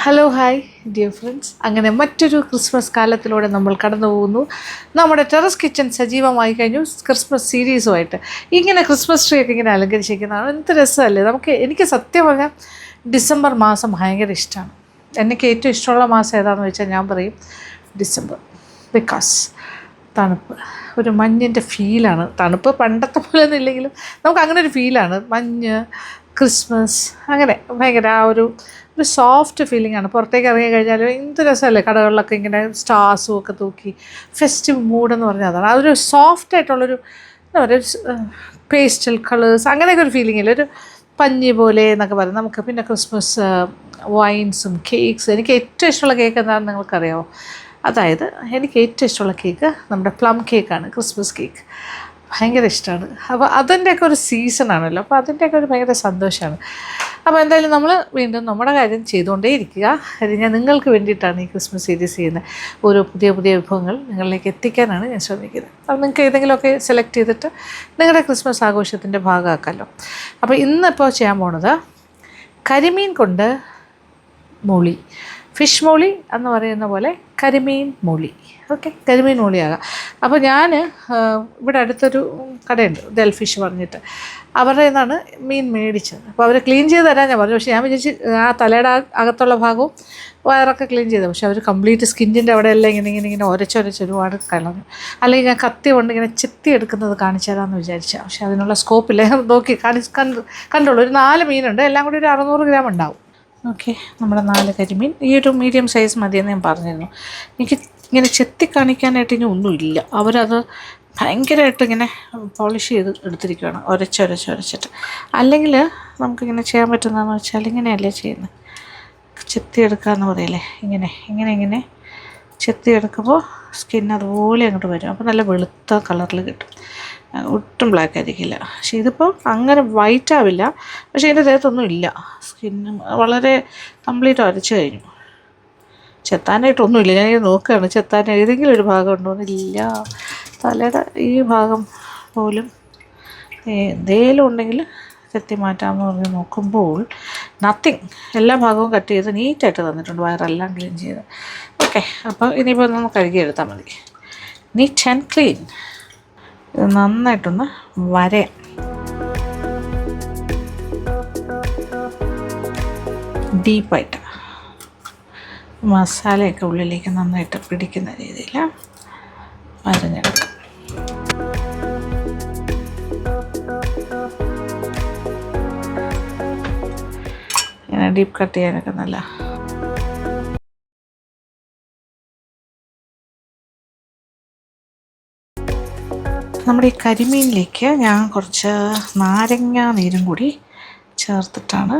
Hello hi dear friends. അങ്ങനെ മറ്റൊരു Christmas കാലത്തിലൂടെ നമ്മൾ കടന്നു പോകുന്നു. നമ്മുടെ ടെറസ് കിച്ചൺ സജീവമായി കഴിഞ്ഞു ക്രിസ്മസ് സീരീസുമായിട്ട്. ഇങ്ങനെ ക്രിസ്മസ് ട്രീ ഒക്കെ ഇങ്ങനെ അലങ്കരിച്ചിരിക്കുന്നതാണ്. എന്ത് രസമല്ലേ. എനിക്ക് സത്യം പറഞ്ഞാൽ ഡിസംബർ മാസം ഭയങ്കര ഇഷ്ടമാണ്. എനിക്ക് ഏറ്റവും ഇഷ്ടമുള്ള മാസം ഏതാണെന്ന് വെച്ചാൽ ഞാൻ പറയും ഡിസംബർ. ബിക്കോസ് തണുപ്പ്, ഒരു മഞ്ഞിൻ്റെ ഫീലാണ്. തണുപ്പ് പണ്ടത്തെ പോലെ ഒന്നും ഇല്ലെങ്കിലും നമുക്ക് അങ്ങനെ ഒരു ഫീലാണ്. മഞ്ഞ്, ക്രിസ്മസ്, അങ്ങനെ ഭയങ്കര ആ ഒരു സോഫ്റ്റ് ഫീലിംഗ് ആണ്. പുറത്തേക്ക് ഇറങ്ങി കഴിഞ്ഞാൽ എന്ത് രസമല്ലേ. കടകളിലൊക്കെ ഇങ്ങനെ സ്റ്റാർസും ഒക്കെ തൂക്കി ഫെസ്റ്റിവ് മൂഡെന്ന് പറഞ്ഞാൽ അതാണ്. അതൊരു സോഫ്റ്റ് ആയിട്ടുള്ളൊരു എന്താ പറയുക, പേസ്റ്റൽ കളേഴ്സ്, അങ്ങനെയൊക്കെ ഒരു ഫീലിംഗ് ഇല്ല, ഒരു പഞ്ഞി പോലെ എന്നൊക്കെ പറയും നമുക്ക്. പിന്നെ ക്രിസ്മസ് വൈൻസും കേക്ക്സ്. എനിക്ക് ഏറ്റവും ഇഷ്ടമുള്ള കേക്ക് എന്താണെന്ന് നിങ്ങൾക്കറിയാമോ? അതായത് എനിക്ക് ഏറ്റവും ഇഷ്ടമുള്ള കേക്ക് നമ്മുടെ പ്ലം കേക്കാണ്, ക്രിസ്മസ് കേക്ക്. ഭയങ്കര ഇഷ്ടമാണ്. അപ്പോൾ അതിൻ്റെയൊക്കെ ഒരു സീസണാണല്ലോ, അപ്പോൾ അതിൻ്റെയൊക്കെ ഒരു ഭയങ്കര സന്തോഷമാണ്. അപ്പോൾ എന്തായാലും നമ്മൾ വീണ്ടും നമ്മുടെ കാര്യം ചെയ്തുകൊണ്ടേ ഇരിക്കുക. അത് ഞാൻ നിങ്ങൾക്ക് വേണ്ടിയിട്ടാണ് ഈ ക്രിസ്മസ് സീരീസ് ചെയ്യുന്നത്. ഓരോ പുതിയ പുതിയ വിഭവങ്ങൾ നിങ്ങളിലേക്ക് എത്തിക്കാനാണ് ഞാൻ ശ്രമിക്കുന്നത്. അപ്പോൾ നിങ്ങൾക്ക് ഏതെങ്കിലുമൊക്കെ സെലക്ട് ചെയ്തിട്ട് നിങ്ങളുടെ ക്രിസ്മസ് ആഘോഷത്തിൻ്റെ ഭാഗമാക്കാമല്ലോ. അപ്പോൾ ഇന്നിപ്പോൾ ചെയ്യാൻ പോണത് കരിമീൻ കൊണ്ട് മോളി, ഫിഷ് മോളി എന്ന് പറയുന്ന പോലെ കരിമീൻ മോളി. ഓക്കെ, കരിമീൻ മോളിയാകാം. അപ്പോൾ ഞാൻ ഇവിടെ അടുത്തൊരു കടയുണ്ട്, ഡെൽ ഫിഷ് പറഞ്ഞിട്ട്, അവരുടെ നിന്നാണ് മീൻ മേടിച്ചത്. അപ്പോൾ അവർ ക്ലീൻ ചെയ്ത് തരാൻ ഞാൻ പറഞ്ഞു. പക്ഷേ ഞാൻ വിചാരിച്ച് ആ തലയുടെ അകത്തുള്ള ഭാഗവും വയറൊക്കെ ക്ലീൻ ചെയ്തത്. പക്ഷേ അവർ കംപ്ലീറ്റ് സ്കിന്നിൻ്റെ അവിടെ എല്ലാം ഇങ്ങനെ ഒരച്ചൊരച്ച് ഒരുപാട് കളഞ്ഞു. അല്ലെങ്കിൽ ഞാൻ കത്തി കൊണ്ട് ഇങ്ങനെ ചെത്തി എടുക്കുന്നത് കാണിച്ചു തരാമെന്ന് വിചാരിച്ചാൽ, പക്ഷേ അതിനുള്ള സ്കോപ്പില്ല. നോക്കി കണ്ടോളൂ. ഒരു 4 മീനുണ്ട്, എല്ലാം കൂടി ഒരു 600 ഗ്രാം ഉണ്ടാവും. ഓക്കെ, നമ്മുടെ 4 കരിമീൻ. ഈ ഒരു മീഡിയം സൈസ് മതിയെന്ന് ഞാൻ പറഞ്ഞിരുന്നു. എനിക്ക് ഇങ്ങനെ ചെത്തി കാണിക്കാനായിട്ട് ഇനി ഒന്നുമില്ല. അവരത് ഭയങ്കരമായിട്ട് ഇങ്ങനെ പോളിഷ് ചെയ്ത് എടുത്തിരിക്കുകയാണ്, ഒരച്ചിട്ട്. അല്ലെങ്കിൽ നമുക്കിങ്ങനെ ചെയ്യാൻ പറ്റുന്നതെന്ന് വെച്ചാൽ ഇങ്ങനെയല്ലേ ചെയ്യുന്നത്, ചെത്തിയെടുക്കാമെന്ന് പറയില്ലേ, ഇങ്ങനെ ചെത്തിയെടുക്കുമ്പോൾ സ്കിൻ അതുപോലെ അങ്ങോട്ട് വരും. അപ്പോൾ നല്ല വെളുത്ത കളറിൽ കിട്ടും, ഒട്ടും ബ്ലാക്ക് ആയിരിക്കില്ല. പക്ഷേ ഇതിപ്പോൾ അങ്ങനെ വൈറ്റ് ആവില്ല, പക്ഷേ ഇതിൻ്റെ ദേഹത്തൊന്നും ഇല്ല. സ്കിന്നും വളരെ കംപ്ലീറ്റ് അരച്ചു കഴിഞ്ഞു. ചെത്താനായിട്ടൊന്നുമില്ല. ഞാനിത് നോക്കുകയാണ് ചെത്താൻ ഏതെങ്കിലും ഒരു ഭാഗം ഉണ്ടോയെന്നില്ല. തലയുടെ ഈ ഭാഗം പോലും എന്തേലും ഉണ്ടെങ്കിൽ ചെത്തി മാറ്റാമെന്ന് പറഞ്ഞ് നോക്കുമ്പോൾ നത്തിങ്. എല്ലാ ഭാഗവും കട്ട് ചെയ്ത് നീറ്റായിട്ട് തന്നിട്ടുണ്ട്, വയറെല്ലാം ക്ലീൻ ചെയ്ത്. ഓക്കെ, അപ്പോൾ ഇനിയിപ്പോൾ ഒന്ന് കഴുകിയെടുത്താൽ മതി. Neat and clean. ഇത് നന്നായിട്ടൊന്ന് വരയാം. ഡീപ്പായിട്ട് മസാലയൊക്കെ ഉള്ളിലേക്ക് നന്നായിട്ട് പിടിക്കുന്ന രീതിയിൽ വരഞ്ഞെടുക്കും. ഇങ്ങനെ ഡീപ്പ് കട്ട് ചെയ്യാനൊക്കെ നല്ല. നമ്മുടെ ഈ കരിമീനിലേക്ക് ഞാൻ കുറച്ച് നാരങ്ങ നീരും കൂടി ചേർത്തിട്ടാണ്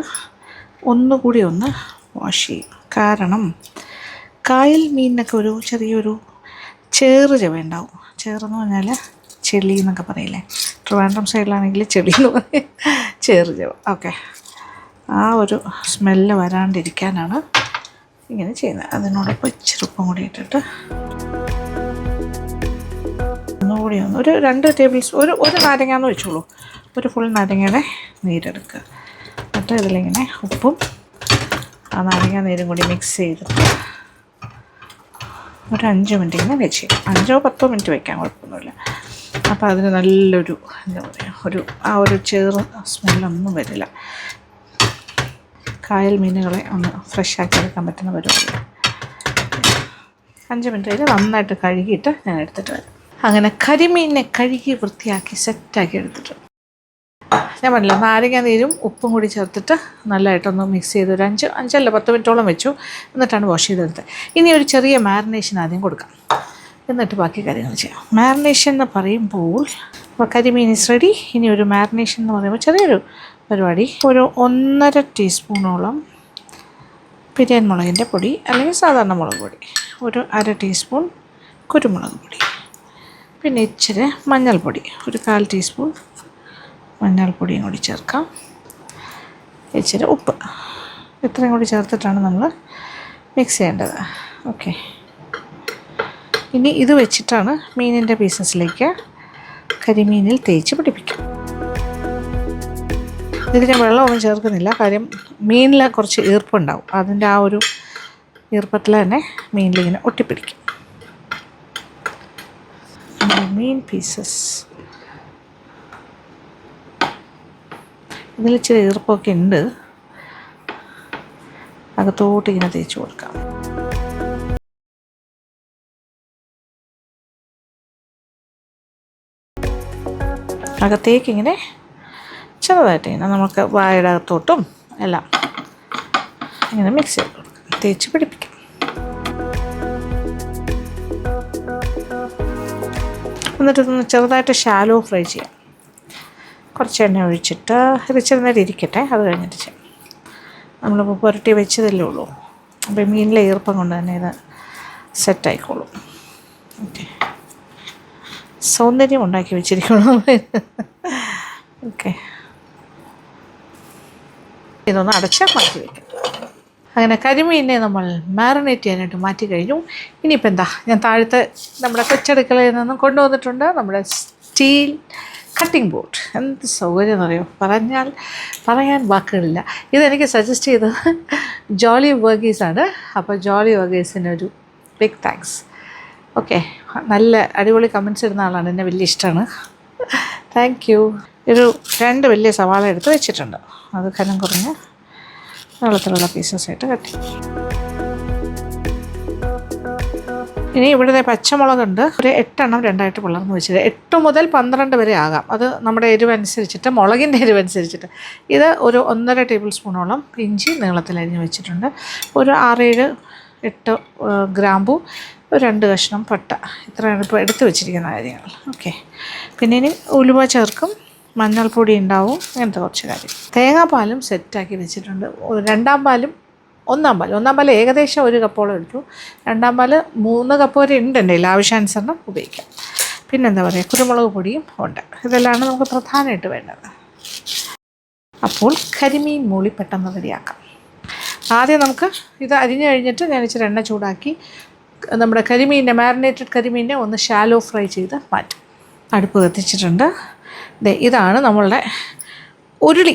ഒന്നുകൂടി ഒന്ന് വാഷ് ചെയ്യും. കാരണം കായൽ മീനിനൊക്കെ ഒരു ചെറിയൊരു ചേറ് ചുവയുണ്ടാവും. ചേറെന്ന് പറഞ്ഞാൽ ചെളി എന്നൊക്കെ പറയില്ലേ, ട്രിവാൻഡ്രം സൈഡിലാണെങ്കിൽ ചെളി എന്ന് പറയും, ചേറ് ചുവ. ഓക്കെ, ആ ഒരു സ്മെല്ല് വരാണ്ടിരിക്കാനാണ് ഇങ്ങനെ ചെയ്യുന്നത്. അതിനോടൊപ്പം ഇച്ചിരി ഉപ്പും കൂടി ഇട്ടിട്ട് ഒന്നുകൂടി ഒരു 2 ടേബിൾ സ്പൂൺ, ഒരു നാരങ്ങാന്ന് വെച്ചോളൂ, ഒരു ഫുൾ നാരങ്ങയുടെ നീരെടുക്കുക. എന്നിട്ട് ഇതിലിങ്ങനെ ഉപ്പും ആ നാരങ്ങ നീരും കൂടി മിക്സ് ചെയ്തിട്ട് ഒരു 5 മിനിറ്റ് ഇങ്ങനെ വെച്ച് 5-10 മിനിറ്റ് വയ്ക്കാൻ കുഴപ്പമൊന്നുമില്ല. അപ്പോൾ അതിന് നല്ലൊരു എന്താ പറയുക, ആ ഒരു ചേറ് സ്മെല്ലൊന്നും വരില്ല. കായൽ മീനുകളെ ഒന്ന് ഫ്രഷാക്കി എടുക്കാൻ പറ്റുന്ന പരിപാടിയാണ്. 5 മിനിറ്റ് കഴിഞ്ഞ് നന്നായിട്ട് കഴുകിയിട്ട് ഞാൻ എടുത്തിട്ട് വരാം. അങ്ങനെ കരിമീനിനെ കഴുകി വൃത്തിയാക്കി സെറ്റാക്കി എടുത്തിട്ട് ഞാൻ പറഞ്ഞില്ല, നാരങ്ങ നീരും ഉപ്പും കൂടി ചേർത്തിട്ട് നല്ലതായിട്ടൊന്ന് മിക്സ് ചെയ്ത് ഒരു 5-10 മിനിറ്റോളം വെച്ചു. എന്നിട്ടാണ് വാഷ് ചെയ്തെടുത്തത്. ഇനി ഒരു ചെറിയ മാരിനേഷൻ ആദ്യം കൊടുക്കാം, എന്നിട്ട് ബാക്കി കാര്യങ്ങൾ ചെയ്യാം. മാരിനേഷൻ എന്ന് പറയുമ്പോൾ ഇപ്പോൾ കരിമീൻ ഈസ് റെഡി. ഇനി ഒരു മാരിനേഷൻ എന്ന് പറയുമ്പോൾ ചെറിയൊരു പരിപാടി. ഒരു 1.5 ടീസ്പൂണോളം പിരിയൻ മുളകിൻ്റെ പൊടി, അല്ലെങ്കിൽ സാധാരണ മുളക് പൊടി, ഒരു 1/2 ടീസ്പൂൺ കുരുമുളക് പൊടി, പിന്നെ ഇച്ചിരി മഞ്ഞൾപ്പൊടി, ഒരു 1/4 ടീസ്പൂൺ മഞ്ഞൾപ്പൊടിയും കൂടി ചേർക്കാം, ഇച്ചിരി ഉപ്പ്. ഇത്രയും കൂടി ചേർത്തിട്ടാണ് നമ്മൾ മിക്സ് ചെയ്യേണ്ടത്. ഓക്കെ, ഇനി ഇത് വെച്ചിട്ടാണ് മീനിൻ്റെ പീസസിലേക്ക് കരിമീനിൽ തേച്ച് പിടിപ്പിക്കാം. ഇതിൽ ഞാൻ വെള്ളമൊന്നും ചേർക്കുന്നില്ല, കാര്യം മീനിൽ കുറച്ച് ഈർപ്പുണ്ടാവും, അതിൻ്റെ ആ ഒരു ഈർപ്പത്തിൽ തന്നെ മീനിലിങ്ങനെ ഒട്ടിപ്പിടിക്കും. മീൻ പീസസ് ഇതിൽ ഇച്ചിരി ഈർപ്പമൊക്കെ ഉണ്ട്, അകത്തോട്ട് ഇങ്ങനെ തേച്ച് കൊടുക്കാം. അകത്തേക്ക് ഇങ്ങനെ ചെറുതായിട്ട് ഇങ്ങനെ നമുക്ക് വായുടെ അകത്തോട്ടും എല്ലാം ഇങ്ങനെ മിക്സ് ചെയ്ത് കൊടുക്കാം, തേച്ച് പിടിപ്പിക്കാം. എന്നിട്ടൊന്ന് ചെറുതായിട്ട് ഷാലോ ഫ്രൈ ചെയ്യാം. കുറച്ച് എണ്ണ ഒഴിച്ചിട്ട് ഇത് ഇച്ചിരി നേരം ഇരിക്കട്ടെ, അത് കഴിഞ്ഞിട്ട് ചെയ്യാം. നമ്മളിപ്പോൾ പുരട്ടി വെച്ചതല്ലേ ഉള്ളൂ, അപ്പോൾ മീനിലെ ഈർപ്പം കൊണ്ട് തന്നെ ഇത് സെറ്റായിക്കോളും. ഓക്കെ, സൗന്ദര്യം ഉണ്ടാക്കി വെച്ചിരിക്കണം. ഓക്കെ, ഇതൊന്ന് അടച്ചാൽ മാറ്റി വയ്ക്കാം. അങ്ങനെ കരിമീനെ നമ്മൾ മാറിനേറ്റ് ചെയ്യാനായിട്ട് മാറ്റി കഴിഞ്ഞു. ഇനിയിപ്പോൾ എന്താ, ഞാൻ താഴത്തെ നമ്മുടെ കൊച്ചടുക്കളയിൽ നിന്നും കൊണ്ടുവന്നിട്ടുണ്ട് നമ്മുടെ സ്റ്റീൽ കട്ടിംഗ് ബോർഡ്. എന്ത് സൗകര്യം എന്നറിയോ, പറയാൻ വാക്കുകളില്ല. ഇതെനിക്ക് സജസ്റ്റ് ചെയ്തത് ജോളി വർഗീസാണ്. അപ്പോൾ ജോളി വർഗീസിനൊരു ബിഗ് താങ്ക്സ്. ഓക്കെ, നല്ല അടിപൊളി കമൻറ്റ്സ് ഇടുന്ന ആളാണ്, എന്നെ വലിയ ഇഷ്ടമാണ്. Thank you. ഒരു 2 വലിയ സവാള എടുത്ത് വെച്ചിട്ടുണ്ട്, അത് കനം കുറഞ്ഞ് നീളത്തിലുള്ള പീസസായിട്ട് കട്ടി. ഇനി ഇവിടെ പച്ചമുളകുണ്ട്, ഒരു 8 എണ്ണം 2ആയിട്ട് പിളർന്ന് വെച്ചത്. 8 മുതൽ 12 വരെ ആകാം, അത് നമ്മുടെ എരിവനുസരിച്ചിട്ട്, മുളകിൻ്റെ എരിവനുസരിച്ചിട്ട്. ഇത് ഒരു 1.5 ടേബിൾ സ്പൂണോളം ഇഞ്ചി നീളത്തിലരിഞ്ഞ് വെച്ചിട്ടുണ്ട്. ഒരു 6-7-8 ഗ്രാമ്പു, ഒരു 2 കഷ്ണം പട്ട. ഇത്രയാണ് ഇപ്പോൾ എടുത്ത് വെച്ചിരിക്കുന്ന കാര്യങ്ങൾ. ഓക്കെ, പിന്നെ ഇനി ഉലുവ ചേർക്കും, മഞ്ഞൾപ്പൊടി ഉണ്ടാവും, അങ്ങനത്തെ കുറച്ച് കാര്യം. തേങ്ങാപ്പാലും സെറ്റാക്കി വെച്ചിട്ടുണ്ട്. 2ാം പാലും 1ാം പാൽ ഏകദേശം 1 കപ്പോളം എടുത്തു. 2ാം പാൽ 3 കപ്പ് വരെ ഉണ്ട് എൻ്റെ കയ്യിൽ, ആവശ്യാനുസരണം ഉപയോഗിക്കാം. പിന്നെന്താ പറയുക, കുരുമുളക് പൊടിയും ഉണ്ട്. ഇതെല്ലാം നമുക്ക് പ്രധാനമായിട്ട് വേണ്ടത്. അപ്പോൾ കരിമീൻ മൂളി പെട്ടെന്ന് റെഡിയാക്കാം. ആദ്യം നമുക്ക് ഇത് അരിഞ്ഞ് കഴിഞ്ഞിട്ട് ഞാൻ ഇച്ചിരി എണ്ണ ചൂടാക്കി നമ്മുടെ കരിമീനെ, മാരിനേറ്റഡ് കരിമീനെ ഒന്ന് ഷാലോ ഫ്രൈ ചെയ്ത് മാറ്റും. അടുപ്പ് കത്തിച്ചിട്ടുണ്ട്. ഇതാണ് നമ്മളുടെ ഉരുളി.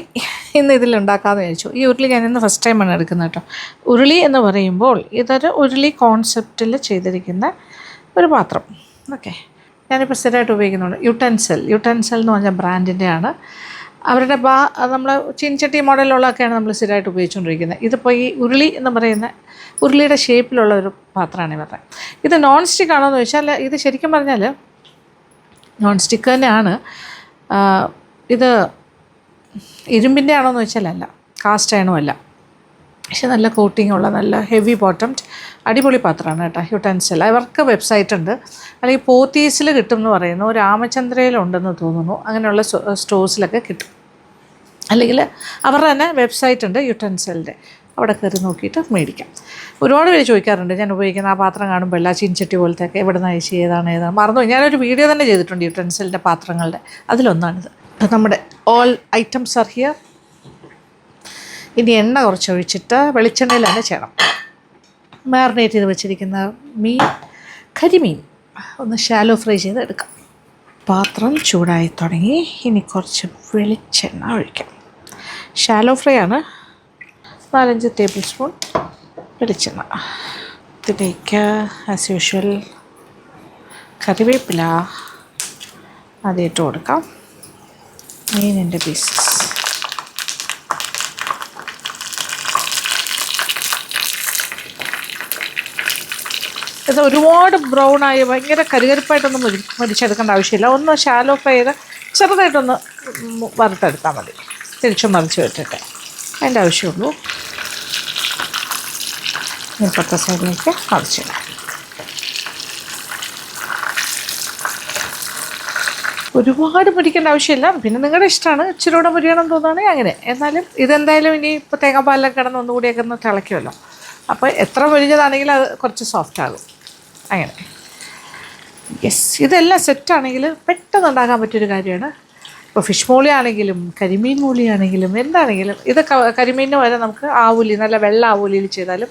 ഇന്ന് ഇതിലുണ്ടാക്കാമെന്ന് വിചാരിച്ചു. ഈ ഉരുളി ഞാൻ ഇന്ന് ഫസ്റ്റ് ടൈമാണ് എടുക്കുന്നത് കേട്ടോ. ഉരുളി എന്ന് പറയുമ്പോൾ ഇതൊരു ഉരുളി കോൺസെപ്റ്റിൽ ചെയ്തിരിക്കുന്ന ഒരു പാത്രം. ഓക്കെ, ഞാനിപ്പോൾ സ്ഥിരമായിട്ട് ഉപയോഗിക്കുന്നുണ്ട്. യുട്ടൻസെൽ എന്ന് പറഞ്ഞ ബ്രാൻഡിൻ്റെയാണ്. അവരുടെ നമ്മൾ ചീൻചട്ടി മോഡലുള്ളതൊക്കെയാണ് നമ്മൾ സ്ഥിരമായിട്ട് ഉപയോഗിച്ചുകൊണ്ടിരിക്കുന്നത്. ഇതിപ്പോൾ ഈ ഉരുളി എന്ന് പറയുന്ന ഉരുളിയുടെ ഷേപ്പിലുള്ള ഒരു പാത്രമാണ് ഇവരുടെ. ഇത് നോൺ സ്റ്റിക്ക് ആണോ എന്ന് ചോദിച്ചാൽ ഇത് ശരിക്കും പറഞ്ഞാൽ നോൺ സ്റ്റിക്ക് തന്നെയാണ്. ഇത് ഇരുമ്പിൻ്റെ ആണോ എന്ന് ചോദിച്ചാൽ അല്ല, കാസ്റ്റ് അയണും അല്ല. പക്ഷെ നല്ല കോട്ടിങ്ങുള്ള നല്ല ഹെവി ബോട്ടംഡ് അടിപൊളി പാത്രമാണ് കേട്ടോ യുട്ടൻസെൽ. അവർക്ക് വെബ്സൈറ്റ് ഉണ്ട്, അല്ലെങ്കിൽ പോത്തീസിൽ കിട്ടും എന്ന് പറയുന്നു, രാമചന്ദ്രയിലുണ്ടെന്ന് തോന്നുന്നു. അങ്ങനെയുള്ള സ്റ്റോഴ്സിലൊക്കെ കിട്ടും. അല്ലെങ്കിൽ അവരുടെ തന്നെ വെബ്സൈറ്റ് ഉണ്ട് യുട്ടൻസെലിൻ്റെ, അവിടെ കയറി നോക്കിയിട്ട് മേടിക്കാം. ഒരുപാട് പേര് ചോദിക്കാറുണ്ട് ഞാൻ ഉപയോഗിക്കുന്ന ആ പാത്രം കാണുമ്പോൾ എല്ലാ ചീൻചട്ടി പോലത്തെയൊക്കെ എവിടെ നിന്ന് അയച്ച് ഏതാണ് മറന്നു. ഞാനൊരു വീഡിയോ തന്നെ ചെയ്തിട്ടുണ്ട് യുട്ടൻസെലിൻ്റെ പാത്രങ്ങളുടെ, അതിലൊന്നാണിത്. നമ്മുടെ ഓൾ ഐറ്റംസ് ആർ ഹിയർ. ഇനി എണ്ണ കുറച്ച് ഒഴിച്ചിട്ട് വെളിച്ചെണ്ണയിൽ തന്നെ ചെയ്യണം. മാറിനേറ്റ് ചെയ്ത് വെച്ചിരിക്കുന്ന കരിമീൻ ഒന്ന് ഷാലോ ഫ്രൈ ചെയ്ത് എടുക്കാം. പാത്രം ചൂടായി തുടങ്ങി. ഇനി കുറച്ച് വെളിച്ചെണ്ണ ഒഴിക്കാം. ഷാലോ ഫ്രൈ ആണ്. 4-5 ടേബിൾ സ്പൂൺ വെളിച്ചെണ്ണ. ഇതിലേക്ക് ആസ് യൂഷ്വൽ കറിവേപ്പില അതിട്ട് കൊടുക്കാം. മീനിൻ്റെ പീസസ് ഇത് ഒരുപാട് ബ്രൗണായി ഭയങ്കര കരികരിപ്പായിട്ടൊന്നും മുരിച്ചെടുക്കേണ്ട ആവശ്യമില്ല. ഒന്ന് ഷാലോ ഫ്രൈ ചെയ്ത് ചെറുതായിട്ടൊന്ന് വറുത്തെടുത്താൽ മതി. തിരിച്ചും മറിച്ച് വിട്ടിട്ട് അതിൻ്റെ ആവശ്യമുള്ളൂ. ഇപ്പുറത്തെ സൈഡിലേക്ക് മറിച്ചിടാം. ഒരുപാട് പൊരിക്കേണ്ട ആവശ്യമില്ല, പിന്നെ നിങ്ങളുടെ ഇഷ്ടമാണ്. ഇച്ചിരി കൂടെ പൊരിയണം തോന്നുകയാണെങ്കിൽ അങ്ങനെ. എന്നാലും ഇതെന്തായാലും ഇനി ഇപ്പോൾ തേങ്ങാപ്പാലിലൊക്കെ കിടന്ന് ഒന്നുകൂടിയൊക്കെ ഒന്ന് തിളയ്ക്കുമല്ലോ, അപ്പോൾ എത്ര പൊരിഞ്ഞതാണെങ്കിലും അത് കുറച്ച് സോഫ്റ്റ് ആകും. അങ്ങനെ യെസ്, ഇതെല്ലാം സെറ്റാണെങ്കിൽ പെട്ടെന്ന് ഉണ്ടാക്കാൻ പറ്റിയൊരു കാര്യമാണ്. ഇപ്പോൾ ഫിഷ് മോളി ആണെങ്കിലും കരിമീൻ മോളി ആണെങ്കിലും എന്താണെങ്കിലും ഇത് കരിമീനിന് വരെ നമുക്ക് ആവൂലി, നല്ല വെള്ള ആവൂലിയിൽ ചെയ്താലും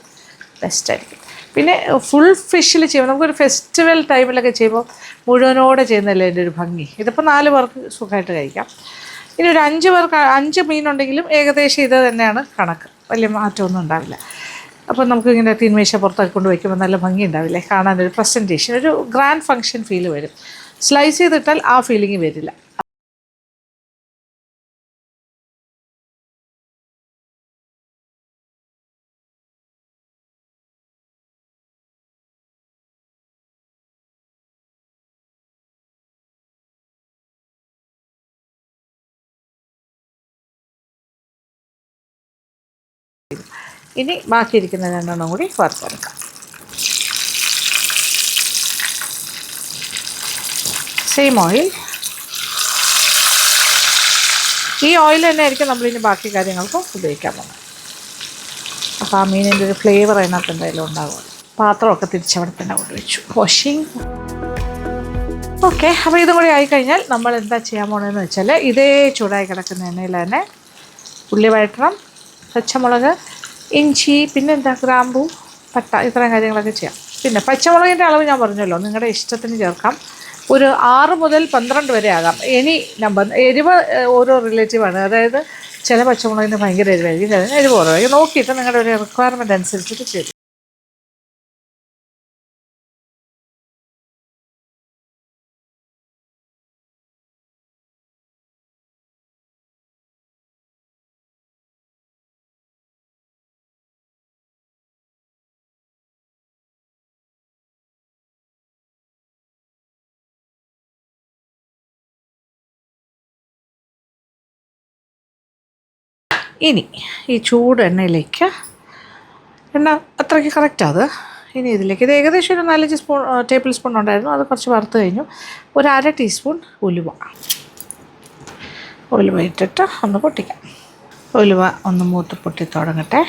ബെസ്റ്റായിരിക്കും. പിന്നെ ഫുൾ ഫിഷിൽ ചെയ്യുമ്പോൾ നമുക്കൊരു ഫെസ്റ്റിവൽ ടൈമിലൊക്കെ ചെയ്യുമ്പോൾ മുഴുവനോടെ ചെയ്യുന്നതല്ലേ എൻ്റെ ഒരു ഭംഗി. ഇതിപ്പോൾ 4 പേർക്ക് സുഖമായിട്ട് കഴിക്കാം. ഇനി ഒരു 5 പേർക്ക് 5 മീനുണ്ടെങ്കിലും ഏകദേശം ഇത് തന്നെയാണ് കണക്ക്, വലിയ മാറ്റമൊന്നും ഉണ്ടാവില്ല. അപ്പോൾ നമുക്കിങ്ങനെ തീന്മേശ പുറത്തൊക്കെ കൊണ്ട് വയ്ക്കുമ്പോൾ നല്ല ഭംഗി ഉണ്ടാവില്ലേ, കാണാനൊരു പ്രസൻറ്റേഷൻ, ഒരു ഗ്രാൻഡ് ഫങ്ഷൻ ഫീൽ വരും. സ്ലൈസ് ചെയ്തിട്ടാൽ ആ ഫീലിംഗ് വരില്ല. ഇനി ബാക്കിയിരിക്കുന്ന 2 കൂടി വറുത്തെടുക്കാം. സെയിം ഓയിൽ, ഈ ഓയിൽ തന്നെ ആയിരിക്കും നമ്മളിനി ബാക്കി കാര്യങ്ങൾക്കും ഉപയോഗിക്കാൻ പോകുന്നത്. അപ്പോൾ ആ മീനിൻ്റെ ഒരു ഫ്ലേവർ അതിനകത്ത് എന്തായാലും ഉണ്ടാകുമല്ലോ. പാത്രമൊക്കെ തിരിച്ചവിടെ തന്നെ കൊണ്ടുവച്ചു. വാഷിങ്. ഓക്കെ, അപ്പോൾ ഇതും കൂടി ആയിക്കഴിഞ്ഞാൽ നമ്മൾ എന്താ ചെയ്യാൻ പോകണമെന്ന് വെച്ചാൽ, ഇതേ ചൂടായി കിടക്കുന്ന എണ്ണയിൽ തന്നെ ഉള്ളി വഴറ്റണം, പച്ചമുളക്, ഇഞ്ചി, പിന്നെ എന്താ ഗ്രാമ്പൂ, പട്ട, ഇത്രയും കാര്യങ്ങളൊക്കെ ചെയ്യാം. പിന്നെ പച്ചമുളകിൻ്റെ അളവ് ഞാൻ പറഞ്ഞല്ലോ, നിങ്ങളുടെ ഇഷ്ടത്തിന് ചേർക്കാം. ഒരു 6 മുതൽ 12 വരെ ആകാം. Any number. എരിവ് ഓരോ റിലേറ്റീവാണ്. അതായത് ചില പച്ചമുളകിന് ഭയങ്കര എരിവായിരിക്കും, ചില എരിവ് കുറവായിരിക്കും. നോക്കിയിട്ട് നിങ്ങളുടെ ഒരു റിക്വയർമെൻറ്റ് അനുസരിച്ചിട്ട് ചെയ്തു. ഇനി ഈ ചൂട് എണ്ണയിലേക്ക്, എണ്ണ അത്രയ്ക്ക് കറക്റ്റ് അത്. ഇനി ഇതിലേക്ക് ഇത് ഏകദേശം ഒരു 4 ടേബിൾ സ്പൂൺ ഉണ്ടായിരുന്നു, അത് കുറച്ച് വറുത്ത് കഴിഞ്ഞു. ഒരു 1/2 ടീസ്പൂൺ ഉലുവ ഇട്ടിട്ട് ഒന്ന് പൊട്ടിക്കാം. ഉലുവ ഒന്ന് മൂത്ത് പൊട്ടി തുടങ്ങട്ടെ.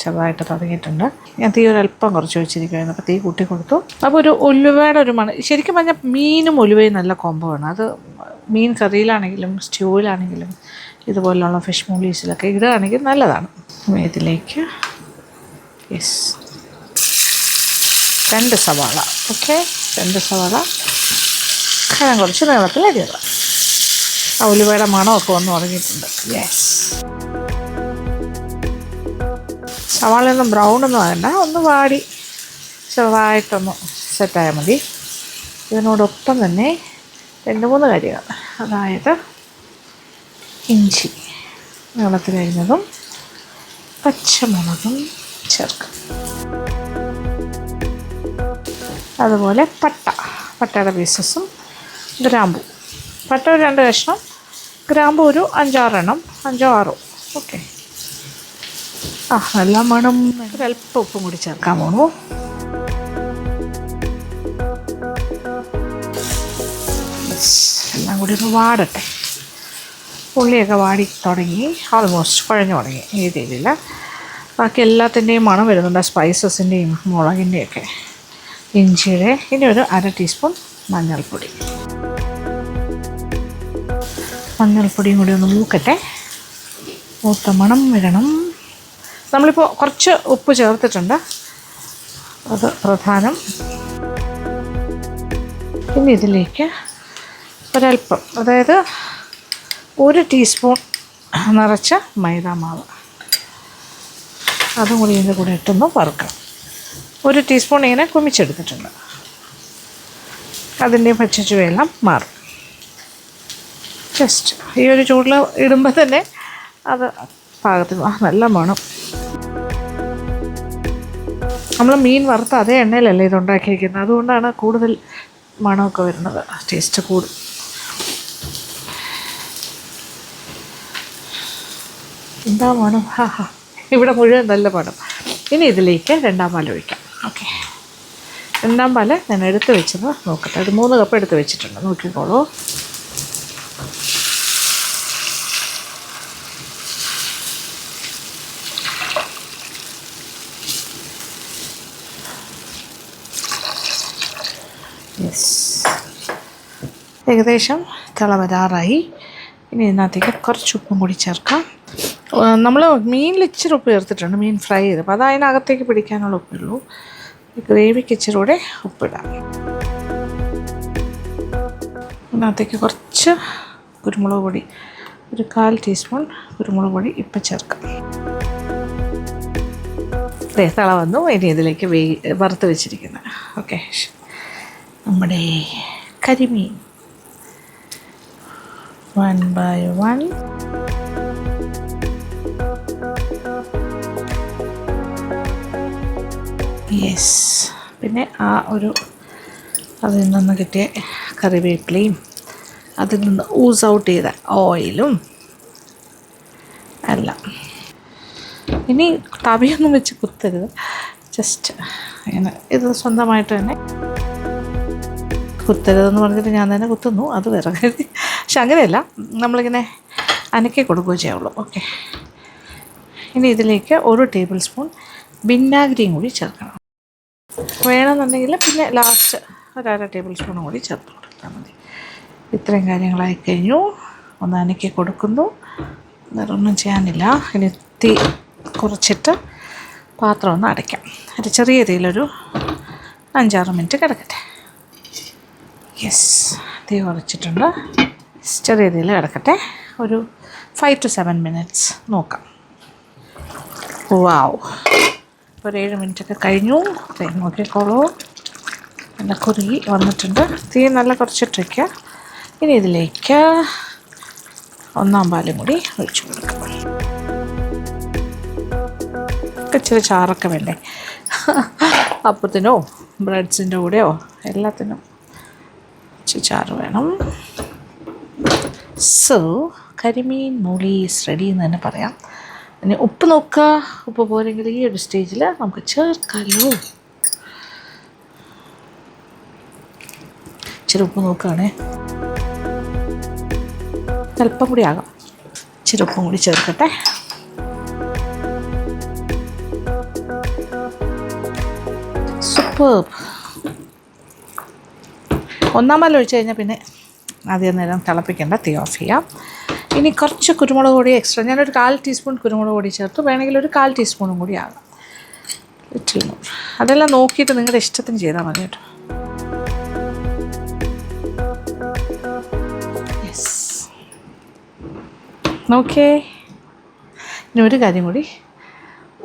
ചെറുതായിട്ട് തുടങ്ങിയിട്ടുണ്ട്. ഞാൻ തീ ഒരല്പം കുറച്ച് വെച്ചിരിക്കുകയായിരുന്നു, അപ്പോൾ തീ കൂട്ടി കൊടുത്തു. അപ്പോൾ ഒരു ഉലുവയുടെ ഒരു മണം. ശരിക്കും പറഞ്ഞാൽ മീനും ഉലുവയും നല്ല കോംബോ ആണ്. അത് മീൻ കറിയിലാണെങ്കിലും സ്റ്റ്യൂവിലാണെങ്കിലും ഇതുപോലുള്ള ഫിഷ് മൂളീസിലൊക്കെ ഇടുകയാണെങ്കിൽ നല്ലതാണ്. ഇതിലേക്ക് 2 സവാള. ഓക്കെ, 2 സവാള ഞാൻ കുറച്ച് നീളത്തിൽ അരിയുക. ആ ഉലുവയുടെ മണമൊക്കെ വന്ന് തുടങ്ങിയിട്ടുണ്ട്. സവാളയൊന്നും ബ്രൗണൊന്നും ആകണ്ട, ഒന്ന് വാടി ചെറുതായിട്ടൊന്ന് സെറ്റായാൽ മതി. ഇതിനോടൊപ്പം തന്നെ 2-3 കാര്യങ്ങൾ, അതായത് ഇഞ്ചി നീളത്തിൽ അരിഞ്ഞതും പച്ചമുളകും ചേർക്കും. അതുപോലെ പട്ടയുടെ പീസസും ഗ്രാമ്പൂ. പട്ട ഒരു 2 കഷ്ണം, ഗ്രാമ്പൂ ഒരു 5-6 എണ്ണം, 5-6. ഓക്കെ. നല്ല മണം. ഒരല്പം ഉപ്പും കൂടി ചേർക്കാൻ പോണു. എല്ലാം കൂടി ഒന്ന് വാടട്ടെ. ഉള്ളിയൊക്കെ വാടി തുടങ്ങി, ഓൾമോസ്റ്റ് കുഴഞ്ഞു തുടങ്ങി. ഈ രീതിയിൽ ബാക്കി എല്ലാത്തിൻ്റെയും മണം വരുന്നുണ്ട്, സ്പൈസസിൻ്റെയും മുളകിൻ്റെയൊക്കെ, ഇഞ്ചിയുടെ. ഇനി ഒരു 1/2 ടീസ്പൂൺ മഞ്ഞൾപ്പൊടിയും കൂടി ഒന്ന് മൂക്കട്ടെ. മൂത്ത മണം വരണം. നമ്മളിപ്പോൾ കുറച്ച് ഉപ്പ് ചേർത്തിട്ടുണ്ട്, അത് പ്രധാനം. പിന്നെ ഇതിലേക്ക് ഒരല്പം, അതായത് 1 ടീസ്പൂൺ നിറച്ച മൈദാമാവ്, അതും കൂടി ഇതിൻ്റെ കൂടെ ഇട്ടൊന്ന് വറുക്കണം. 1 ടീസ്പൂൺ ഇങ്ങനെ കുമിച്ചെടുത്തിട്ടുണ്ട്. അതിൻ്റെ പച്ചച്ചുവയെല്ലാം മാറും. ജസ്റ്റ് ഈ ഒരു ചൂടിൽ ഇടുമ്പോൾ തന്നെ അത് പാകത്തിന് നല്ല മണം. നമ്മൾ മീൻ വറുത്ത അതേ എണ്ണയിലല്ലേ ഇത് ഉണ്ടാക്കിയിരിക്കുന്നത്, അതുകൊണ്ടാണ് കൂടുതൽ മണമൊക്കെ വരുന്നത്, ടേസ്റ്റ് കൂടും. എന്താ മണം! ഇവിടെ മുഴുവൻ നല്ല മണം. ഇനി ഇതിലേക്ക് 2-ാം പാൽ ഒഴിക്കാം. ഓക്കെ, 2-ാം പാൽ ഞാൻ എടുത്ത് വെച്ചത് നോക്കട്ടെ. അത് 3 കപ്പ് എടുത്ത് വെച്ചിട്ടുണ്ട്, നോക്കിക്കോളൂ. ഏകദേശം തിള വരാറായി. ഇനി ഇതിനകത്തേക്ക് കുറച്ച് ഉപ്പും കൂടി ചേർക്കാം. നമ്മൾ മീനിൽ ഇച്ചിരി ഉപ്പ് ചേർത്തിട്ടുണ്ട്, മീൻ ഫ്രൈ ചെയ്തപ്പോൾ അത് അതിനകത്തേക്ക് പിടിക്കാനുള്ള ഉപ്പുള്ളൂ. ഗ്രേവിക്ക് ഇച്ചിരി കൂടെ ഉപ്പിടാം. ഇതിനകത്തേക്ക് കുറച്ച് കുരുമുളക് പൊടി, ഒരു 1/4 ടീസ്പൂൺ കുരുമുളക് പൊടി ഇപ്പം ചേർക്കാം. തള വന്നു. ഇനി ഇതിലേക്ക് വറുത്ത് വെച്ചിരിക്കുന്ന ഓക്കെ നമ്മുടെ കരിമീൻ 1 by 1. യെസ്. പിന്നെ അതിൽ നിന്ന് കിട്ടിയ കറിവേപ്പിലയും അതിൽ നിന്ന് ഊസ് ഔട്ട് ചെയ്ത ഓയിലും എല്ലാം. ഇനി തവിയൊന്നും വെച്ച് കുത്തരുത്, ജസ്റ്റ് ഇങ്ങനെ ഇത് സ്വന്തമായിട്ട് തന്നെ കുത്തരുതെന്ന് പറഞ്ഞിട്ട് ഞാൻ തന്നെ കുത്തുന്നു, അത് വേറെ കാര്യം. പക്ഷെ അങ്ങനെയല്ല, നമ്മളിങ്ങനെ അനക്കി കൊടുക്കുകയോ ചെയ്യുള്ളൂ. ഓക്കെ. ഇനി ഇതിലേക്ക് 1 ടേബിൾ സ്പൂൺ വിനാഗിരിയും കൂടി ചേർക്കണം. വേണമെന്നുണ്ടെങ്കിൽ പിന്നെ ലാസ്റ്റ് 1/2 ടേബിൾ സ്പൂണും കൂടി ചേർത്ത് കൊടുത്താൽ മതി. ഇത്രയും കാര്യങ്ങളായി കഴിഞ്ഞു. ഒന്ന് അനക്കി കൊടുക്കുന്നു, വേറെ ഒന്നും ചെയ്യാനില്ല. ഇനി തീ കുറച്ചിട്ട് പാത്രം ഒന്ന് അടയ്ക്കാം. ഒരു ചെറിയ രീതിയിലൊരു 5-6 മിനിറ്റ് കിടക്കട്ടെ. യെസ്, തീ കുറച്ചിട്ടുണ്ട്. ചെറിയ രീതിയിൽ കിടക്കട്ടെ. ഒരു 5 to 7 മിനിറ്റ്സ് നോക്കാം. വാവ്, ഇപ്പോൾ 7 മിനിറ്റൊക്കെ കഴിഞ്ഞു. നോക്കിക്കോളൂ, നല്ല കുറുകി വന്നിട്ടുണ്ട്. തീ നല്ല കുറച്ചിട്ടേക്കുക. ഇനി ഇതിലേക്ക് 1 പാലും കൂടി ഒഴിച്ചു കൊടുക്കാം. ഇച്ചിരി ചാറൊക്കെ വേണ്ടേ അപ്പത്തിനോ ബ്രെഡ്സിൻ്റെ കൂടെയോ എല്ലാത്തിനും ഇച്ചിരി ചാറ് വേണം. സോ കരിമീൻ മൂളീസ് റെഡി എന്ന് തന്നെ പറയാം. ഇനി ഉപ്പ് നോക്കുക. ഉപ്പ് പോരെങ്കിൽ ഈ ഒരു സ്റ്റേജിൽ നമുക്ക് ചേർക്കാമല്ലോ. ഇച്ചിരി ഉപ്പ് നോക്കുകയാണേ, അല്പം കൂടി ആകാം. ഇച്ചിരി ഉപ്പും കൂടി ചേർക്കട്ടെ. സൂപ്പർ. 1 പാൽ ഒഴിച്ച് കഴിഞ്ഞാൽ പിന്നെ അധികം നേരം തിളപ്പിക്കേണ്ട, തീ ഓഫ് ചെയ്യാം. ഇനി കുറച്ച് കുരുമുളക് പൊടി എക്സ്ട്രാ, ഞാനൊരു 1/4 ടീസ്പൂൺ കുരുമുളക് പൊടി ചേർത്തു. വേണമെങ്കിൽ ഒരു 1/4 ടീസ്പൂണും കൂടി ആകാം. Little more. അതെല്ലാം നോക്കിയിട്ട് നിങ്ങളുടെ ഇഷ്ടത്തിന് ചെയ്താൽ മതി കേട്ടോ. Yes, okay. ഇനി ഒരു കാര്യം കൂടി,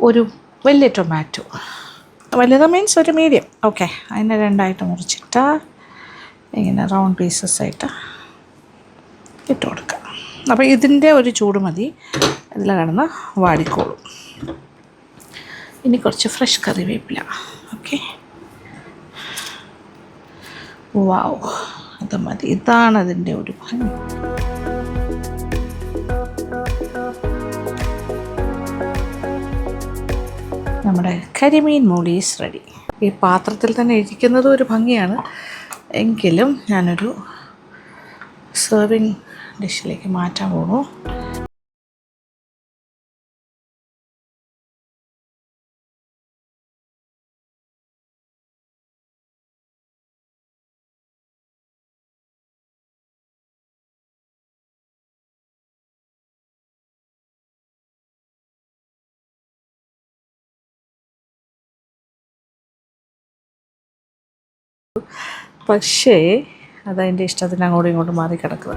ഒരു വലിയ ടൊമാറ്റോ, വലുത് മീൻസ് ഒരു മീഡിയം, ഓക്കെ, അതിനെ 2ആയിട്ട് മുറിച്ചിട്ട് ഇങ്ങനെ റൗണ്ട് പീസസ് ആയിട്ട് ഇട്ട് കൊടുക്കുക. അപ്പോൾ ഇതിൻ്റെ ഒരു ചൂട് മതി, ഇതിൽ കിടന്ന് വാടിക്കോളും. ഇനി കുറച്ച് ഫ്രഷ് കറിവേപ്പില. ഓക്കെ, വാവ്, അത് മതി. ഇതാണ് അതിൻ്റെ ഒരു ഭംഗി. നമ്മുടെ കരിമീൻ മൂളീസ് റെഡി. ഈ പാത്രത്തിൽ തന്നെ ഇരിക്കുന്നതും ഒരു ഭംഗിയാണ്. എങ്കിലും ഞാനൊരു സെർവിങ് ഡിഷിലേക്ക് മാറ്റാൻ പോകുന്നു. പക്ഷേ അതതിൻ്റെ ഇഷ്ടത്തിന് അങ്ങോട്ടും ഇങ്ങോട്ടും മാറി കിടക്കുക.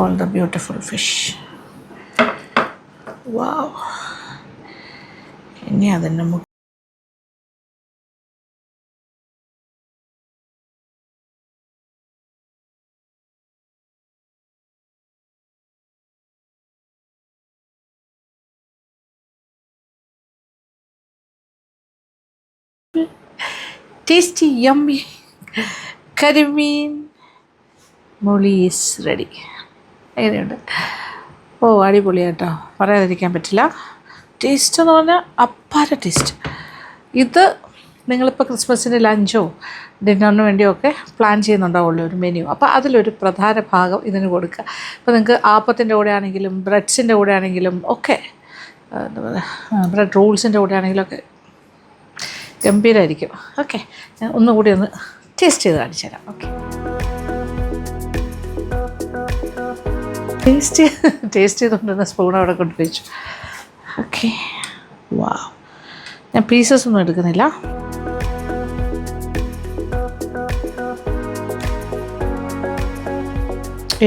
All the beautiful fish. Wow. ഇനി അതിൻ്റെ ടേസ്റ്റി യമ്മി കരിമീൻ മൂളീസ് റെഡി. എങ്ങനെയുണ്ട്? ഓ, അടിപൊളിയാട്ടോ, പറയാതിരിക്കാൻ പറ്റില്ല. ടേസ്റ്റ് എന്ന് പറഞ്ഞാൽ അപ്പാര ടേസ്റ്റ്. ഇത് നിങ്ങളിപ്പോൾ ക്രിസ്മസിന് ലഞ്ചോ ഡിന്നറിന് വേണ്ടിയോ ഒക്കെ പ്ലാൻ ചെയ്യുന്നുണ്ടാവുള്ളൂ ഒരു മെനു. അപ്പോൾ അതിലൊരു പ്രധാന ഭാഗം ഇതിന് കൊടുക്കുക. ഇപ്പോൾ നിങ്ങൾക്ക് ആപ്പത്തിൻ്റെ കൂടെ ആണെങ്കിലും ബ്രെഡ്സിൻ്റെ കൂടെ ആണെങ്കിലും ഒക്കെ, എന്താ പറയുക, ബ്രെഡ് റോൾസിൻ്റെ കൂടെ ആണെങ്കിലും ഒക്കെ ഗംഭീരമായിരിക്കും. ഓക്കെ, ഞാൻ ഒന്നുകൂടി ഒന്ന് ടേസ്റ്റ് ചെയ്ത് കാണിച്ചു തരാം. ഓക്കെ, ടേസ്റ്റ് ചെയ്തുകൊണ്ടിരുന്ന സ്പൂൺ അവിടെ കൊണ്ടുവച്ചു. ഓക്കെ, വാവ്. ഞാൻ പീസസ് ഒന്നും എടുക്കുന്നില്ല.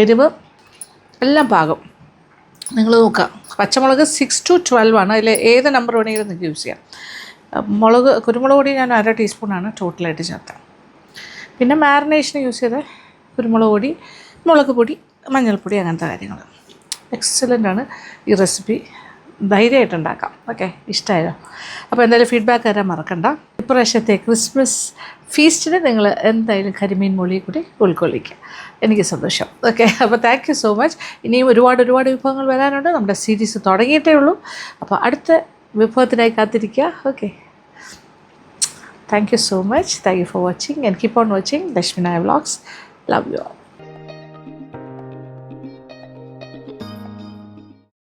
എരിവ് എല്ലാം പാകം. നിങ്ങൾ നോക്കുക. പച്ചമുളക് 6 to 12 ആണ്. അതിൽ ഏത് നമ്പർ വേണമെങ്കിലും നിങ്ങൾക്ക് യൂസ് ചെയ്യാം. കുരുമുളക് പൊടി ഞാൻ 1/2 ടീസ്പൂണാണ് ടോട്ടലായിട്ട് ചേർത്തത്. പിന്നെ മാരിനേഷന് യൂസ് ചെയ്ത കുരുമുളക് പൊടി, മുളക് പൊടി, മഞ്ഞൾപ്പൊടി, അങ്ങനത്തെ കാര്യങ്ങൾ. എക്സലൻ്റാണ് ഈ റെസിപ്പി. ധൈര്യമായിട്ട് ഉണ്ടാക്കാം. ഓക്കെ, ഇഷ്ടമായോ? അപ്പോൾ എന്തായാലും ഫീഡ്ബാക്ക് തരാൻ മറക്കണ്ട. ഇപ്രാവശ്യത്തെ ക്രിസ്മസ് ഫീസ്റ്റിന് നിങ്ങൾ എന്തായാലും കരിമീൻ മൊഴി കൂടി ഉൾക്കൊള്ളിക്കുക. എനിക്ക് സന്തോഷം. ഓക്കെ, അപ്പോൾ താങ്ക് യു സോ മച്ച്. ഇനിയും ഒരുപാട് വിഭവങ്ങൾ വരാനുണ്ട്. നമ്മുടെ സീരീസ് തുടങ്ങിയിട്ടേ ഉള്ളൂ. അപ്പോൾ അടുത്ത വിഭവത്തിനായി കാത്തിരിക്കുക. Okay, thank you so much. Thank you for watching and keep on watching Dashmina Vlogs. Love you all.